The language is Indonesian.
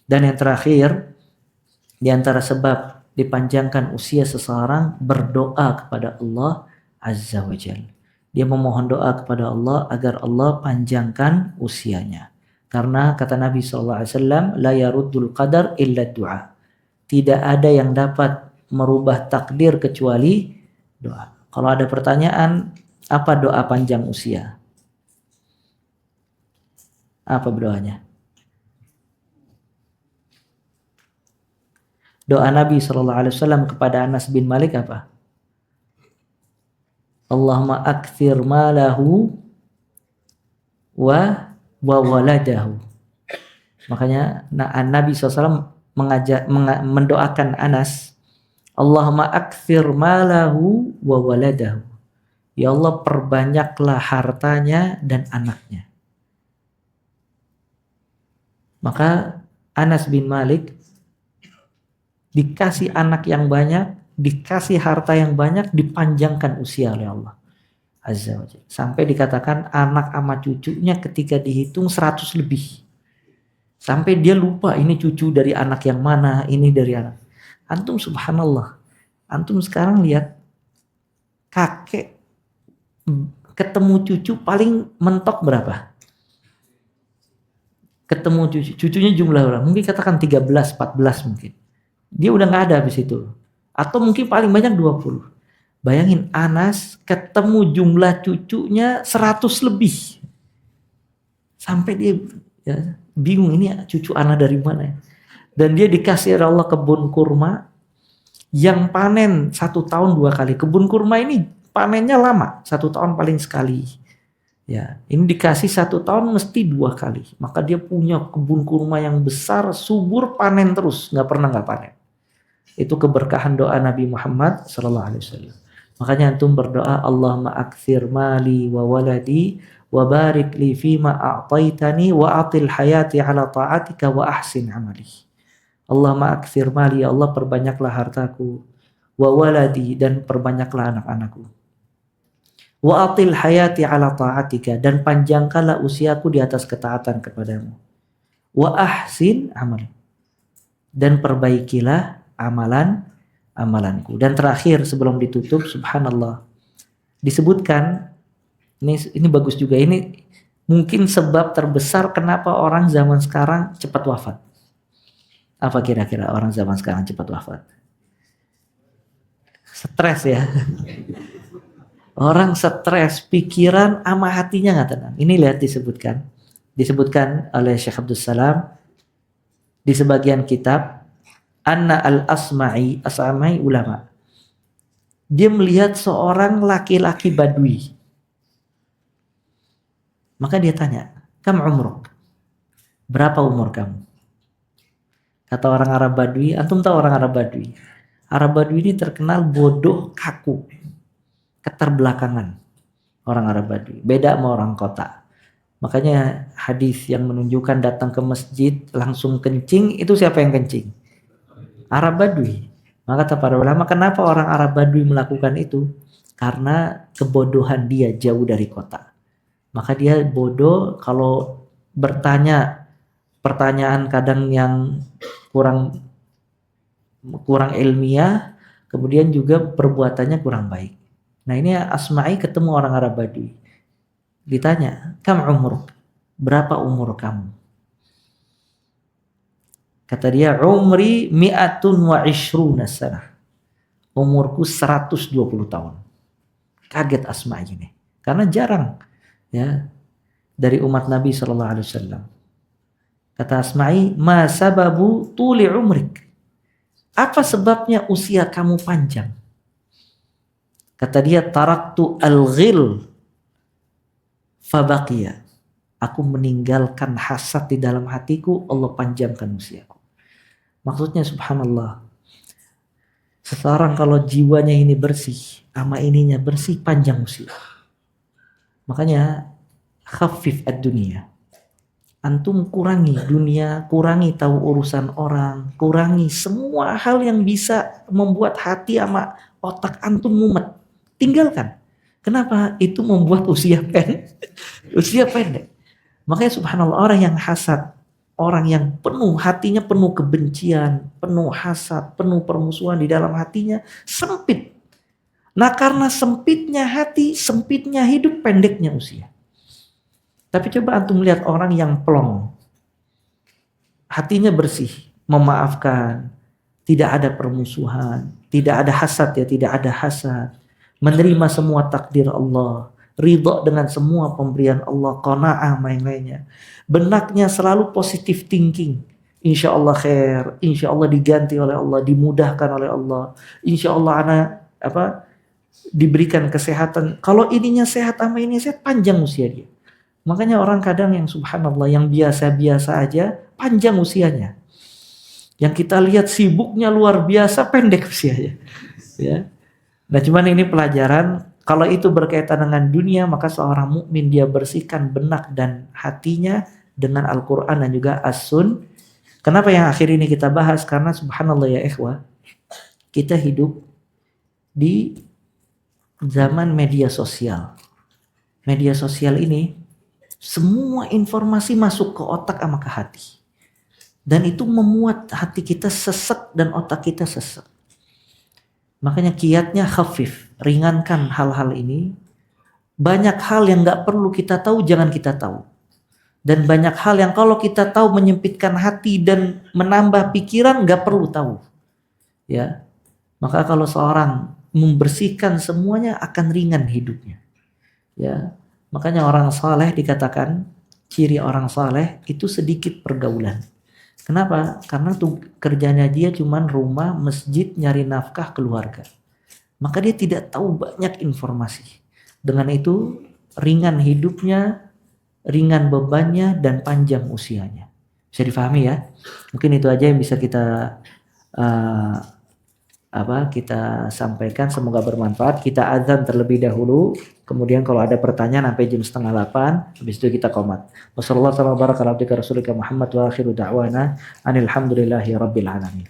Dan yang terakhir, di antara sebab dipanjangkan usia seseorang, berdoa kepada Allah Azza wa Jalla. Dia memohon doa kepada Allah agar Allah panjangkan usianya. Karena kata Nabi SAW, la yaruddul qadar illa du'a. Tidak ada yang dapat merubah takdir kecuali doa. Kalau ada pertanyaan, apa doa panjang usia? Apa doanya? Doa Nabi SAW kepada Anas bin Malik apa? Allahumma akthir malahu wa waladahu. Makanya Nabi SAW mendoakan Anas, Allahumma akthir malahu wa waladahu. Ya Allah, perbanyaklah hartanya dan anaknya. Maka Anas bin Malik dikasih anak yang banyak, dikasih harta yang banyak, dipanjangkan usia oleh Allah Azza wa Jalla. Sampai dikatakan anak sama cucunya ketika dihitung 100 lebih. Sampai dia lupa ini cucu dari anak yang mana, ini dari anak. Antum subhanallah. Antum sekarang lihat kakek ketemu cucu paling mentok berapa? Ketemu cucunya jumlah berapa? Mungkin katakan 13, 14 mungkin. Dia udah nggak ada habis itu. Atau mungkin paling banyak 20. Bayangin Anas ketemu jumlah cucunya 100 lebih. Sampai dia ya, bingung ini cucu anak dari mana. Dan dia dikasih oleh Allah kebun kurma yang panen 1 tahun 2 kali. Kebun kurma ini panennya lama, 1 tahun paling sekali. Ya, ini dikasih 1 tahun mesti 2 kali. Maka dia punya kebun kurma yang besar, subur, panen terus, nggak pernah nggak panen. Itu keberkahan doa Nabi Muhammad SAW. Makanya antum berdoa, Allahumma akthir mali wa waladi wa barik li fima a'taitani wa atil hayati ala ta'atika wa ahsin amali. Allahumma akthir mali, ya Allah perbanyaklah hartaku, wa waladi, dan perbanyaklah anak-anakku. Wa atil hayati ala ta'atika, dan panjangkanlah usiaku di atas ketaatan kepadamu. Wa ahsin amali, dan perbaikilah amalanku. Dan terakhir sebelum ditutup, subhanallah, disebutkan ini bagus juga, ini mungkin sebab terbesar kenapa orang zaman sekarang cepat wafat. Apa kira-kira orang zaman sekarang cepat wafat? Stres ya. Orang stres, pikiran sama hatinya nggak tenang. Ini lihat disebutkan oleh Syekh Abdul Salam di sebagian kitab, Anna al-Asma'i ulama. Dia melihat seorang laki-laki Badui. Maka dia tanya, "Kam umruk?" Berapa umur kamu? Kata orang Arab Badui, antum tahu orang Arab Badui? Arab Badui ini terkenal bodoh, kaku, keterbelakangan. Orang Arab Badui, beda sama orang kota. Makanya hadis yang menunjukkan datang ke masjid langsung kencing, itu siapa yang kencing? Arab Badui. Maka kata para ulama, kenapa orang Arab Badui melakukan itu? Karena kebodohan dia jauh dari kota. Maka dia bodoh kalau bertanya pertanyaan kadang yang kurang ilmiah, kemudian juga perbuatannya kurang baik. Nah ini Asma'i ketemu orang Arab Badui. Ditanya, "Kam umruk?" Berapa umur kamu? Kata dia, "Umri mi'atun wa ishruna sanah." Umurku 120 tahun. Kaget Asma'i ini. Karena jarang ya dari umat Nabi SAW. Kata Asma'i, "Ma sababu tuli umrik?" Apa sebabnya usia kamu panjang? Kata dia, "Taraktu al-ghil fabaqiya." Aku meninggalkan hasad di dalam hatiku, Allah panjangkan usiaku. Maksudnya subhanallah, seseorang kalau jiwanya ini bersih, ama ininya bersih, panjang usia. Makanya khafif ad-dunya. Antum kurangi dunia, kurangi tahu urusan orang, kurangi semua hal yang bisa membuat hati sama otak antum mumet. Tinggalkan. Kenapa? Itu membuat usia pendek. Makanya subhanallah, orang yang hasad, orang yang hatinya penuh kebencian, penuh hasad, penuh permusuhan di dalam hatinya, sempit. Nah karena sempitnya hati, sempitnya hidup, pendeknya usia. Tapi coba antum lihat orang yang plong, hatinya bersih, memaafkan, tidak ada permusuhan, tidak ada hasad ya, tidak ada hasad, menerima semua takdir Allah, ridho dengan semua pemberian Allah, qanaah yang lainnya. Benaknya selalu positive thinking. Insya Allah khair, insya Allah diganti oleh Allah, dimudahkan oleh Allah. Insya Allah anak diberikan kesehatan. Kalau ininya sehat sama ini sehat, panjang usia dia. Makanya orang kadang yang subhanallah, yang biasa-biasa aja, panjang usianya. Yang kita lihat sibuknya luar biasa, pendek usianya. Ya. Nah cuman ini pelajaran, kalau itu berkaitan dengan dunia, maka seorang mukmin dia bersihkan benak dan hatinya dengan Al-Quran dan juga As-Sun. Kenapa yang akhir ini kita bahas? Karena subhanallah ya ikhwah, kita hidup di zaman media sosial. Media sosial ini, semua informasi masuk ke otak sama ke hati. Dan itu memuat hati kita sesek dan otak kita sesek. Makanya kiatnya khafif, ringankan hal-hal ini. Banyak hal yang gak perlu kita tahu, jangan kita tahu. Dan banyak hal yang kalau kita tahu menyempitkan hati dan menambah pikiran, gak perlu tahu. Ya, maka kalau seorang membersihkan semuanya akan ringan hidupnya. Ya, makanya orang saleh dikatakan ciri orang saleh itu sedikit pergaulan. Kenapa? Karena tuh kerjanya dia cuman rumah, masjid, nyari nafkah keluarga. Maka dia tidak tahu banyak informasi. Dengan itu ringan hidupnya, ringan bebannya, dan panjang usianya. Bisa difahami ya? Mungkin itu aja yang bisa kita kita sampaikan, semoga bermanfaat. Kita azan terlebih dahulu, kemudian kalau ada pertanyaan sampai jam 7:30, habis itu kita qomat. Wassallallahu warahmatullahi wabarakatuh. Muhammad wa akhiru da'wana anil hamdulillahi rabbil alamin.